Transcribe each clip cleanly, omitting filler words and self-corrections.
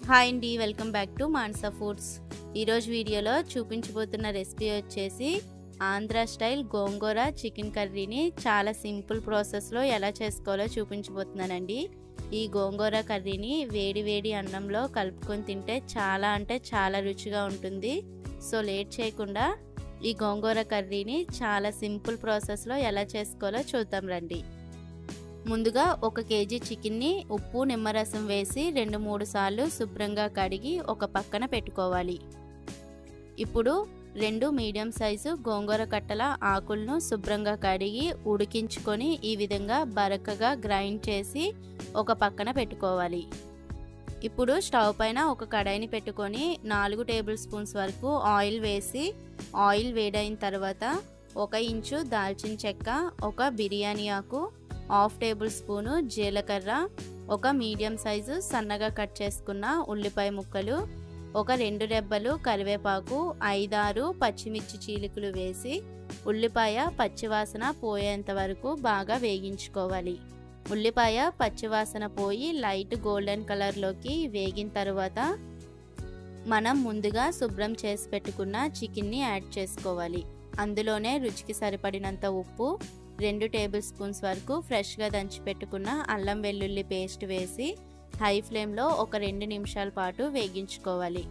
Hi అండి, welcome back to Manasa foods. ఈరోజు వీడియోలో చూపించబోతున్న రెసిపీ వచ్చేసి ఆంధ్ర స్టైల్ గోంగూర చికెన్ కర్రీని చాలా సింపుల్ ప్రాసెస్లో ఎలా చేసుకోవాలో చూపించబోతున్నానండి. ఈ గోంగూర కర్రీని వేడి వేడి అన్నంలో కలుపుకొని తింటే చాలా అంటే చాలా రుచిగా ఉంటుంది. సో లేట్ చేయకుండా ఈ గోంగూర కర్రీని చాలా సింపుల్ ప్రాసెస్లో ఎలా చేసుకోవాలో చూద్దాం రండి. ముందుగా 1 కేజీ చికెన్ని ఉప్పు నిమ్మరసం వేసి 2-3 సార్లు శుభ్రంగా కడిగి ఒక పక్కన పెట్టుకోవాలి. ఇప్పుడు 2 మీడియం సైజు గోంగూర కట్టల ఆకులను శుభ్రంగా కడిగి ఉడికించుకొని ఈ విధంగా బరకగా గ్రైండ్ చేసి ఒక పక్కన పెట్టుకోవాలి. ఇప్పుడు స్టవ్ పైన ఒక కడాయిని పెట్టుకొని 4 టేబుల్ స్పూన్స్ వరకు ఆయిల్ వేసి ఆయిల్ వేడైన తర్వాత 1 ఇంచు దాల్చిన చెక్క, 1 బిర్యానీ ఆకు, 1/2 టేబుల్ స్పూను జీలకర్ర, 1 మీడియం సైజు సన్నగా కట్ చేసుకున్న ఉల్లిపాయ ముక్కలు, 2 రెబ్బలు కరివేపాకు, 5-6 పచ్చిమిర్చి చీలికలు వేసి ఉల్లిపాయ పచ్చివాసన పోయేంత వరకు బాగా వేగించుకోవాలి. ఉల్లిపాయ పచ్చివాసన పోయి లైట్ గోల్డెన్ కలర్లోకి వేగిన తర్వాత మనం ముందుగా శుభ్రం చేసి పెట్టుకున్న చికెన్ని యాడ్ చేసుకోవాలి. అందులోనే రుచికి సరిపడినంత ఉప్పు, 2 టేబుల్ స్పూన్స్ వరకు ఫ్రెష్గా దంచి పెట్టుకున్న అల్లం వెల్లుల్లి పేస్ట్ వేసి హై ఫ్లేమ్లో ఒక 2 నిమిషాల పాటు వేగించుకోవాలి.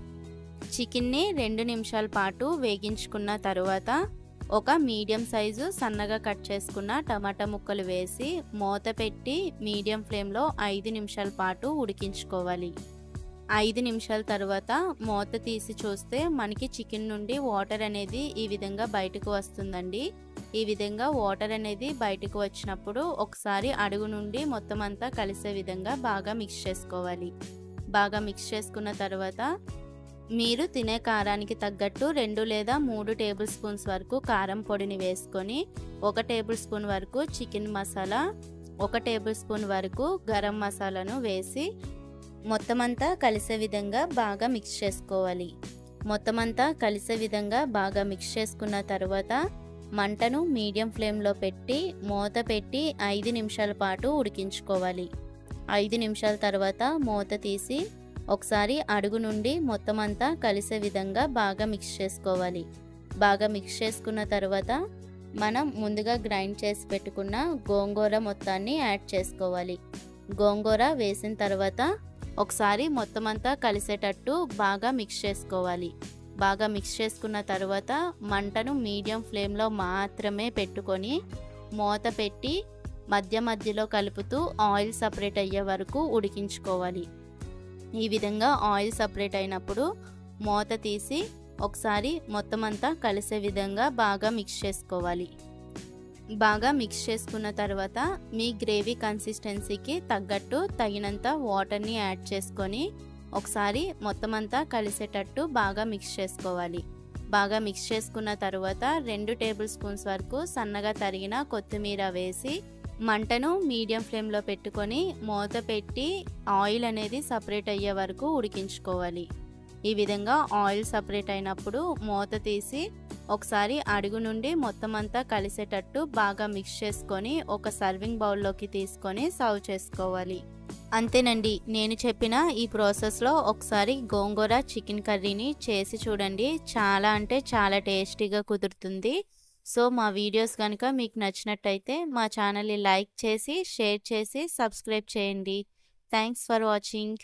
చికెన్ని 2 నిమిషాల పాటు వేగించుకున్న తర్వాత 1 మీడియం సైజు సన్నగా కట్ చేసుకున్న టమాటా ముక్కలు వేసి మూత పెట్టి మీడియం ఫ్లేమ్లో 5 నిమిషాల పాటు ఉడికించుకోవాలి. 5 నిమిషాల తర్వాత మూత తీసి చూస్తే మనకి చికెన్ నుండి వాటర్ అనేది ఈ విధంగా బయటకు వస్తుందండి. ఈ విధంగా వాటర్ అనేది బయటకు వచ్చినప్పుడు ఒకసారి అడుగు నుండి మొత్తం అంతా కలిసే విధంగా బాగా మిక్స్ చేసుకోవాలి. బాగా మిక్స్ చేసుకున్న తర్వాత మీరు తినే కారానికి తగ్గట్టు 2 లేదా 3 టేబుల్ స్పూన్స్ వరకు కారం పొడిని వేసుకొని 1 టేబుల్ స్పూన్ వరకు చికెన్ మసాలా, 1 టేబుల్ స్పూన్ వరకు గరం మసాలాను వేసి మొత్తం అంతా కలిసే విధంగా బాగా మిక్స్ చేసుకోవాలి. మొత్తం అంతా కలిసే విధంగా బాగా మిక్స్ చేసుకున్న తర్వాత మంటను మీడియం ఫ్లేమ్లో పెట్టి మూత పెట్టి 5 నిమిషాల పాటు ఉడికించుకోవాలి. 5 నిమిషాల తర్వాత మూత తీసి ఒకసారి అడుగు నుండి మొత్తం అంతా కలిసే విధంగా బాగా మిక్స్ చేసుకోవాలి. బాగా మిక్స్ చేసుకున్న తర్వాత మనం ముందుగా గ్రైండ్ చేసి పెట్టుకున్న గోంగూర మొత్తాన్ని యాడ్ చేసుకోవాలి. గోంగూర వేసిన తర్వాత ఒకసారి మొత్తం అంతా కలిసేటట్టు బాగా మిక్స్ చేసుకోవాలి. బాగా మిక్స్ చేసుకున్న తర్వాత మంటను మీడియం ఫ్లేమ్లో మాత్రమే పెట్టుకొని మూత పెట్టి మధ్య మధ్యలో కలుపుతూ ఆయిల్ సపరేట్ అయ్యే వరకు ఉడికించుకోవాలి. ఈ విధంగా ఆయిల్ సపరేట్ అయినప్పుడు మూత తీసి ఒకసారి మొత్తం అంతా కలిసే విధంగా బాగా మిక్స్ చేసుకోవాలి. బాగా మిక్స్ చేసుకున్న తర్వాత మీ గ్రేవీ కన్సిస్టెన్సీకి తగ్గట్టు తగినంత వాటర్ని యాడ్ చేసుకొని ఒకసారి మొత్తం అంతా కలిసేటట్టు బాగా మిక్స్ చేసుకోవాలి. బాగా మిక్స్ చేసుకున్న తర్వాత 2 టేబుల్ స్పూన్స్ వరకు సన్నగా తరిగిన కొత్తిమీర వేసి మంటను మీడియం ఫ్లేమ్లో పెట్టుకొని మూత పెట్టి ఆయిల్ అనేది సపరేట్ అయ్యే వరకు ఉడికించుకోవాలి. ఈ విధంగా ఆయిల్ సపరేట్ అయినప్పుడు మూత తీసి ఒకసారి అడుగు నుండి మొత్తం అంతా కలిసేటట్టు బాగా మిక్స్ చేసుకొని ఒక సర్వింగ్ బౌల్లోకి తీసుకొని సర్వ్ చేసుకోవాలి. అంతేనండి, నేను చెప్పిన ఈ ప్రాసెస్లో ఒకసారి గోంగూర చికెన్ కర్రీని చేసి చూడండి. చాలా అంటే చాలా టేస్టీగా కుదురుతుంది. సో మా వీడియోస్ కనుక మీకు నచ్చినట్టయితే మా ఛానల్ని లైక్ చేసి షేర్ చేసి సబ్స్క్రైబ్ చేయండి. Thanks for watching.